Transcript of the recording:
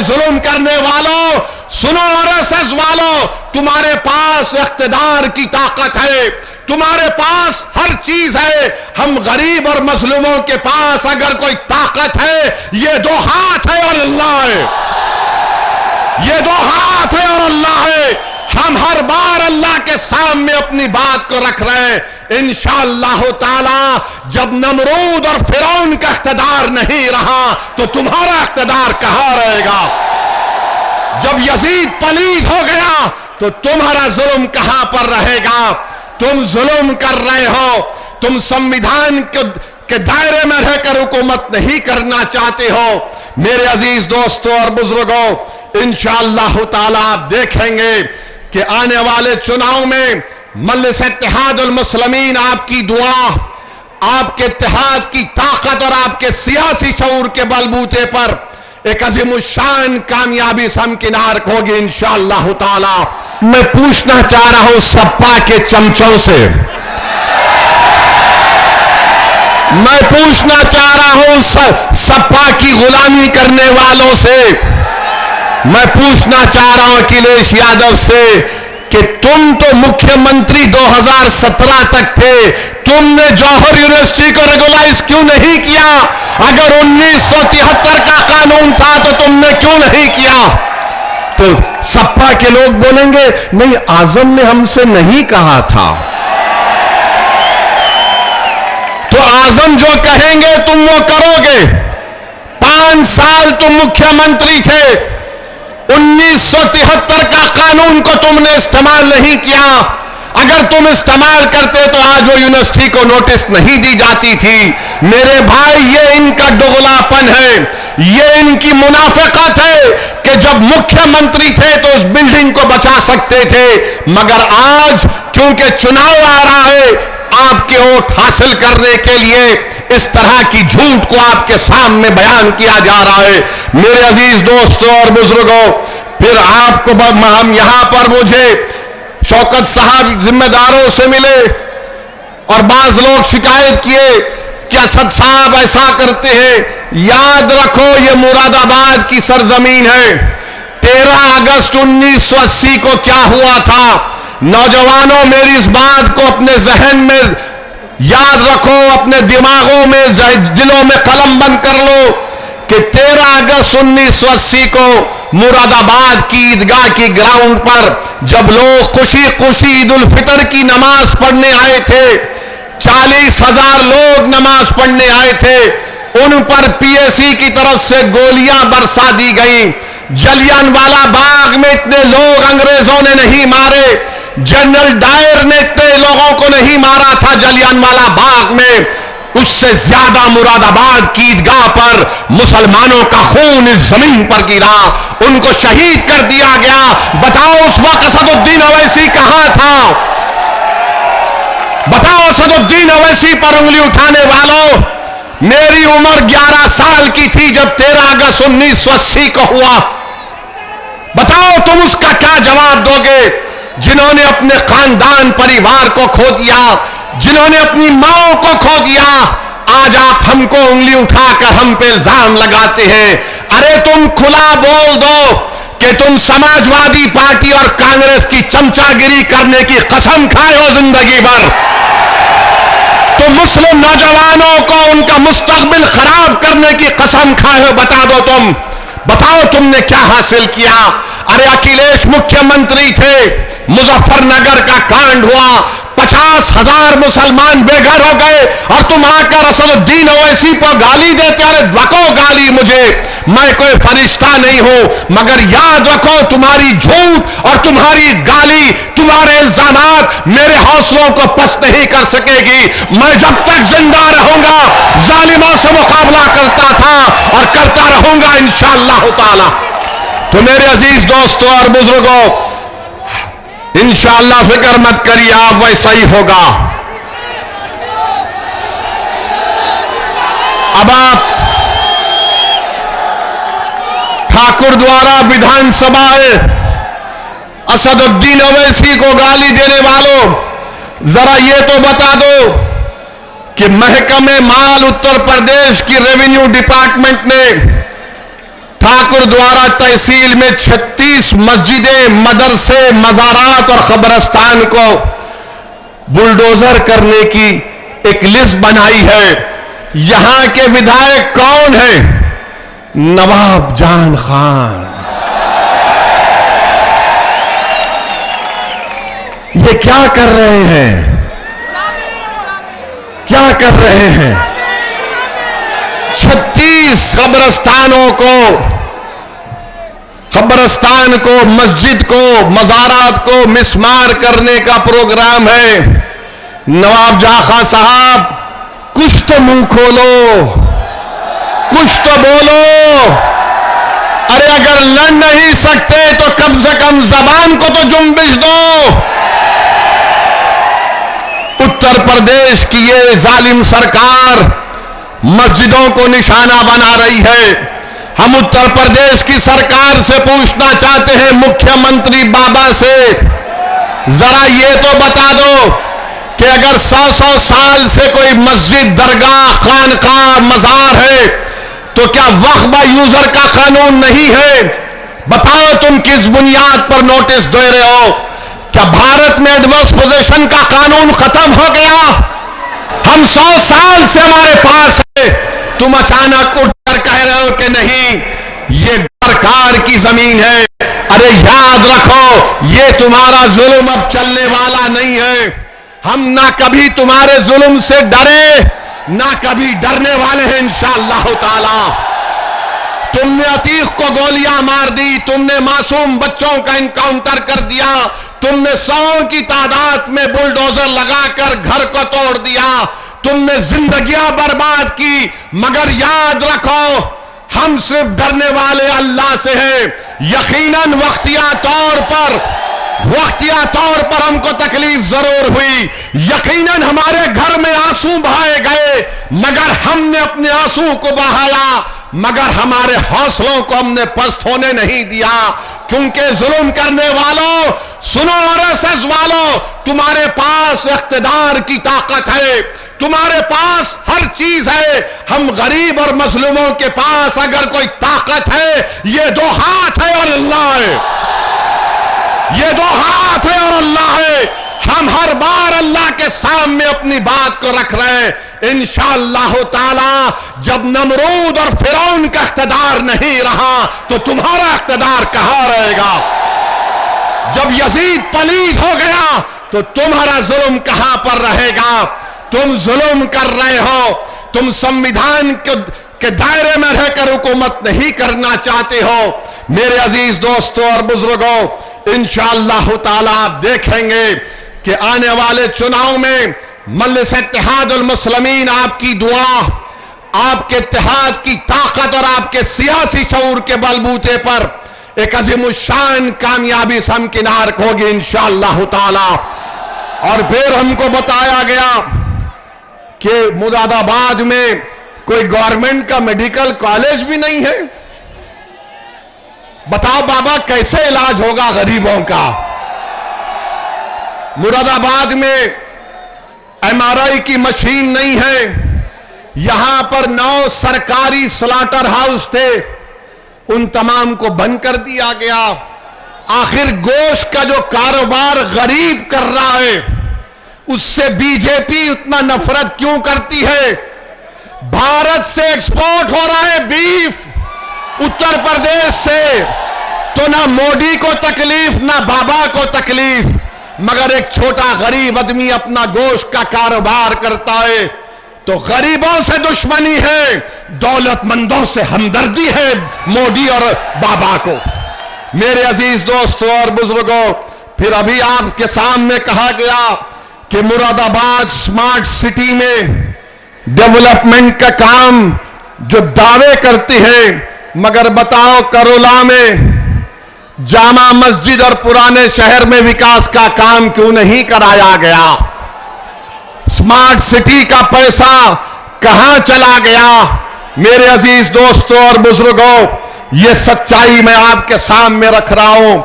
जुल्म करने वालों, सुनो आरएसएस वालों, तुम्हारे पास इख्तिदार की ताकत है, तुम्हारे पास हर चीज है। हम गरीब और मजलूमों के पास अगर कोई ताकत है, ये दो हाथ है और अल्लाह है। ये दो हाथ है और अल्लाह है। हम हर बार अल्लाह के सामने अपनी बात को रख रहे हैं। इंशाअल्लाह ताला जब नमरूद और फिरौन का इख्तिदार नहीं रहा तो तुम्हारा इख्तिदार कहां रहेगा? जब यजीद पलीद हो गया तो तुम्हारा जुल्म कहां पर रहेगा? तुम जुल्म कर रहे हो, तुम संविधान के दायरे में रहकर हुकूमत नहीं करना चाहते हो। मेरे अजीज दोस्तों और बुजुर्गों, इंशाअल्लाह ताला आप देखेंगे कि आने वाले चुनाव में मजलिस इत्तेहादुल मुस्लिमीन आपकी दुआ, आपके इत्तेहाद की ताकत और आपके सियासी शऊर के बलबूते पर एक अजीमुशान कामयाबी से हमकिनार होगी इंशाअल्लाह ताला। मैं पूछना चाह रहा हूं सपा के चमचों से, मैं पूछना चाह रहा हूं सपा की गुलामी करने वालों से, मैं पूछना चाह रहा हूं अखिलेश यादव से कि तुम तो मुख्यमंत्री 2017 तक थे, तुमने जौहर यूनिवर्सिटी को रेगुलाइज क्यों नहीं किया? अगर 1973 का कानून था तो तुमने क्यों नहीं किया? तो सपा के लोग बोलेंगे नहीं, आजम ने हमसे नहीं कहा था। तो आजम जो कहेंगे तुम वो करोगे। 5 साल तुम मुख्यमंत्री थे, 1973 का कानून को तुमने इस्तेमाल नहीं किया। अगर तुम इस्तेमाल करते तो आज वो यूनिवर्सिटी को नोटिस नहीं दी जाती थी। मेरे भाई, ये इनका दोगलापन है, ये इनकी मुनाफिकत है कि जब मुख्यमंत्री थे तो उस बिल्डिंग को बचा सकते थे, मगर आज क्योंकि चुनाव आ रहा है, आपके वोट हासिल करने के लिए इस तरह की झूठ को आपके सामने बयान किया जा रहा है। मेरे अजीज दोस्तों और बुजुर्गों, फिर आपको हम यहां पर मुझे शौकत साहब जिम्मेदारों से मिले और बाज लोग शिकायत किए कि असद साहब ऐसा करते हैं। याद रखो, ये मुरादाबाद की सरजमीन है। 13 अगस्त 1980 को क्या हुआ था? नौजवानों, मेरी इस बात को अपने जहन में याद रखो, अपने दिमागों में, दिलों में कलम बंद कर लो कि 13 अगस्त 1980 को मुरादाबाद की ईदगाह की ग्राउंड पर जब लोग खुशी खुशी ईद उल फितर की नमाज पढ़ने आए थे, 40,000 लोग नमाज पढ़ने आए थे, उन पर पीएसी की तरफ से गोलियां बरसा दी गई। जलियांवाला बाग में इतने लोग अंग्रेजों ने नहीं मारे, जनरल डायर ने इतने लोगों को नहीं मारा था जलियांवाला बाग में, उससे ज्यादा मुरादाबाद की ईदगाह पर मुसलमानों का खून इस जमीन पर गिरा, उनको शहीद कर दिया गया। बताओ उस वक्त असदुद्दीन ओवैसी कहां था? बताओ असदुद्दीन ओवैसी पर उंगली उठाने वालों, मेरी उम्र 11 साल की थी जब 13 अगस्त 1980 को हुआ। बताओ तुम उसका क्या जवाब दोगे? जिन्होंने अपने खानदान परिवार को खो दिया, जिन्होंने अपनी माओ को खो दिया, आज आप हमको उंगली उठाकर हम पे इल्जाम लगाते हैं। अरे तुम खुला बोल दो कि तुम समाजवादी पार्टी और कांग्रेस की चमचागिरी करने की कसम खाए हो जिंदगी भर। तो मुस्लिम नौजवानों को उनका मुस्तकबिल खराब करने की कसम खाए हो। बता दो, तुम बताओ तुमने क्या हासिल किया? अरे अखिलेश मुख्यमंत्री थे, मुजफ्फरनगर का कांड हुआ, 50,000 मुसलमान बेघर हो गए और तुम आकर असदुद्दीन ओवैसी पर गाली देते। अरे रखो गाली मुझे, मैं कोई फरिश्ता नहीं हूं, मगर याद रखो तुम्हारी झूठ और तुम्हारी गाली, तुम्हारे इल्जामात मेरे हौसलों को पस्त नहीं कर सकेगी। मैं जब तक जिंदा रहूंगा जालिमों से मुकाबला करता था और करता रहूंगा इंशाअल्लाह ताला। तो मेरे अजीज दोस्तों और बुजुर्गों, इंशाअल्लाह फिक्र मत करिए, आप वैसा ही होगा। अब आप ठाकुर द्वारा विधानसभा असदुद्दीन ओवैसी को गाली देने वालों, जरा ये तो बता दो कि महकमे माल उत्तर प्रदेश की रेवेन्यू डिपार्टमेंट ने ठाकुर द्वारा तहसील में 36 मस्जिदें, मदरसे, मज़ारात और कब्रिस्तान को बुलडोजर करने की एक लिस्ट बनाई है। यहां के विधायक कौन हैं? नवाब जान खान। ये क्या कर रहे हैं? क्या कर रहे हैं? 36 कब्रिस्तान को, मस्जिद को, मज़ारात को मिसमार करने का प्रोग्राम है। नवाब जाखा साहब, कुछ तो मुंह खोलो, कुछ तो बोलो। अरे अगर लड़ नहीं सकते तो कम से कम जबान को तो जुम्बिश दो। उत्तर प्रदेश की ये जालिम सरकार मस्जिदों को निशाना बना रही है। हम उत्तर प्रदेश की सरकार से पूछना चाहते हैं, मुख्यमंत्री बाबा से, जरा ये तो बता दो कि अगर 100 साल से कोई मस्जिद, दरगाह, खानकाह, मज़ार है तो क्या वक्फ बाय यूजर का कानून नहीं है? बताओ तुम किस बुनियाद पर नोटिस दे रहे हो? क्या भारत में एडवर्स पोजीशन का कानून खत्म हो गया? हम 100 साल से हमारे पास है, तुम अचानक उठकर कह रहे हो कि नहीं ये सरकार की जमीन है। अरे याद रखो, ये तुम्हारा जुल्म अब चलने वाला नहीं है। हम ना कभी तुम्हारे जुल्म से डरे, ना कभी डरने वाले हैं इंशाअल्लाह ताला। तुमने अतीक को गोलियां मार दी, तुमने मासूम बच्चों का इनकाउंटर कर दिया, तुमने 100 की तादाद में बुलडोजर लगाकर घर को तोड़ दिया, तुमने जिंदगियां बर्बाद की। मगर याद रखो, हम सिर्फ डरने वाले अल्लाह से हैं। यकीनन वक्तिया तौर पर हमको तकलीफ जरूर हुई, यकीनन हमारे घर में आंसू बहाए गए, मगर हमने अपने आंसू को बहाया, मगर हमारे हौसलों को हमने पस्त होने नहीं दिया। क्योंकि जुल्म करने वालों, सुनो आरएसएस वालों, तुम्हारे पास इख्तिदार की ताकत है, तुम्हारे पास हर चीज है। हम गरीब और मजलूमों के पास अगर कोई ताकत है, ये 2 हाथ है और अल्लाह है। ये 2 हाथ है और अल्लाह है। हम हर बार अल्लाह के सामने अपनी बात को रख रहे हैं। इंशाअल्लाह ताला जब नमरूद और फिरौन का इख्तिदार नहीं रहा तो तुम्हारा इख्तिदार कहां रहेगा? जब यजीद पलीद हो गया तो तुम्हारा जुल्म कहां पर रहेगा? तुम जुल्म कर रहे हो, तुम संविधान के दायरे में रहकर हुकूमत नहीं करना चाहते हो। मेरे अजीज दोस्तों और बुजुर्गों, इंशाअल्लाह ताला आप देखेंगे कि आने वाले चुनाव में मजलिस इत्तेहादुल मुस्लिमीन आपकी दुआ, आपके इत्तेहाद की ताकत और आपके सियासी शऊर के बलबूते पर एक अजीमुशान कामयाबी से हमकिनार होगी इंशाअल्लाह ताला। और फिर हमको बताया गया कि मुरादाबाद में कोई गवर्नमेंट का मेडिकल कॉलेज भी नहीं है। बताओ बाबा, कैसे इलाज होगा गरीबों का? मुरादाबाद में एमआरआई की मशीन नहीं है। यहां पर 9 सरकारी स्लॉटर हाउस थे, उन तमाम को बंद कर दिया गया। आखिर गोश्त का जो कारोबार गरीब कर रहा है, उससे बीजेपी उतना नफरत क्यों करती है? भारत से एक्सपोर्ट हो रहा है बीफ, उत्तर प्रदेश से, तो ना मोदी को तकलीफ ना बाबा को तकलीफ, मगर एक छोटा गरीब आदमी अपना गोश्त का कारोबार करता है तो गरीबों से दुश्मनी है, दौलतमंदों से हमदर्दी है मोदी और बाबा को। मेरे अजीज दोस्तों और बुजुर्गों, फिर अभी आपके सामने कहा गया कि मुरादाबाद स्मार्ट सिटी में डेवलपमेंट का काम जो दावे करती है, मगर बताओ करोला में जामा मस्जिद और पुराने शहर में विकास का काम क्यों नहीं कराया गया? स्मार्ट सिटी का पैसा कहां चला गया? मेरे अजीज दोस्तों और बुजुर्गों, ये सच्चाई मैं आपके सामने रख रहा हूं।